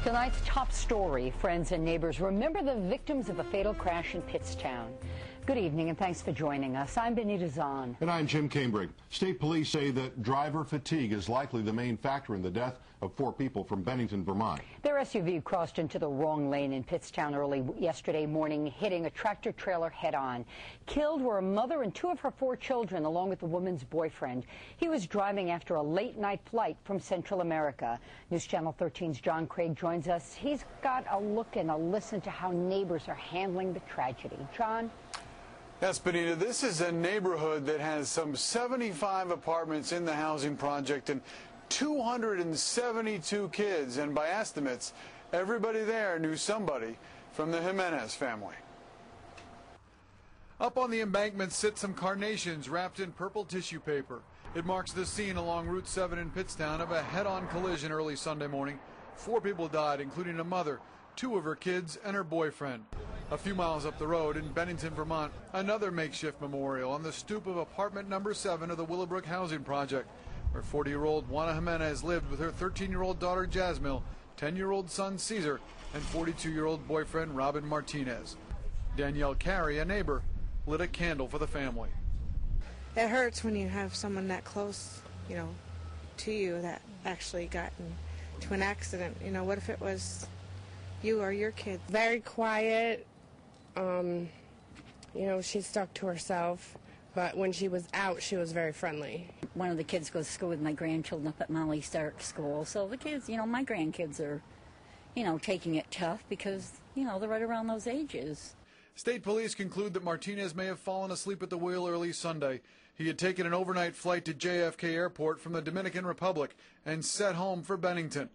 Tonight's top story, friends and neighbors, remember the victims of a fatal crash in Pittstown. Good evening and thanks for joining us. I'm Benita Zahn. And I'm Jim Cambridge. State police say that driver fatigue is likely the main factor in the death of 4 people from Bennington, Vermont. Their SUV crossed into the wrong lane in Pittstown early yesterday morning, hitting a tractor trailer head-on. Killed were a mother and 2 of her 4 children, along with the woman's boyfriend. He was driving after a late-night flight from Central America. News Channel 13's John Craig joins us. He's got a look and a listen to how neighbors are handling the tragedy. John? Yes, Benita, this is a neighborhood that has some 75 apartments in the housing project and 272 kids. And by estimates, everybody there knew somebody from the Jimenez family. Up on the embankment sit some carnations wrapped in purple tissue paper. It marks the scene along Route 7 in Pittstown of a head-on collision early Sunday morning. 4 people died, including a mother, 2 of her kids, and her boyfriend. A few miles up the road in Bennington, Vermont, another makeshift memorial on the stoop of apartment number 7 of the Willowbrook housing project, where 40-year-old Juana Jimenez lived with her 13-year-old daughter Jasmine, 10-year-old son Caesar, and 42-year-old boyfriend Robin Martinez. Danielle Carey, a neighbor, lit a candle for the family. It hurts when you have someone that close, to you that actually got into an accident. What if it was you or your kid? Very quiet. She stuck to herself, but when she was out, she was very friendly. One of the kids goes to school with my grandchildren up at Molly Stark School. So the kids, my grandkids are, taking it tough because, they're right around those ages. State police conclude that Martinez may have fallen asleep at the wheel early Sunday. He had taken an overnight flight to JFK Airport from the Dominican Republic and set home for Bennington.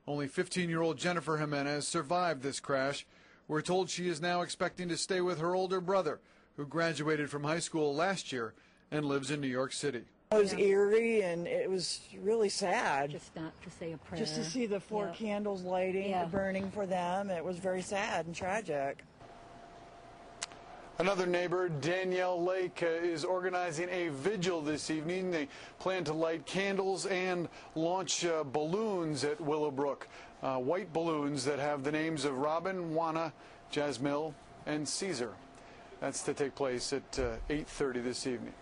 Only 15-year-old Jennifer Jimenez survived this crash. We're told she is now expecting to stay with her older brother, who graduated from high school last year and lives in New York City. It was eerie and it was really sad. Just not to say a prayer. Just to see the 4 candles lighting, burning for them. It was very sad and tragic. Another neighbor, Danielle Lake, is organizing a vigil this evening. They plan to light candles and launch balloons at Willowbrook, white balloons that have the names of Robin, Juana, Jasmine, and Caesar. That's to take place at 8:30 this evening.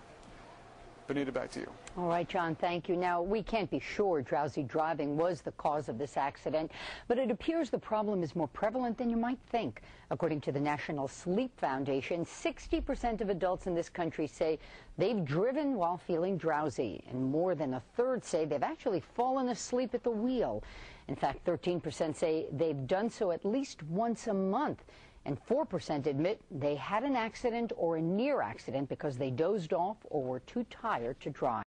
Benita, back to you. All right, John, thank you. Now, we can't be sure drowsy driving was the cause of this accident, but it appears the problem is more prevalent than you might think. According to the National Sleep Foundation, 60% of adults in this country say they've driven while feeling drowsy, and more than a third say they've actually fallen asleep at the wheel. In fact, 13% say they've done so at least once a month. And 4% admit they had an accident or a near accident because they dozed off or were too tired to drive.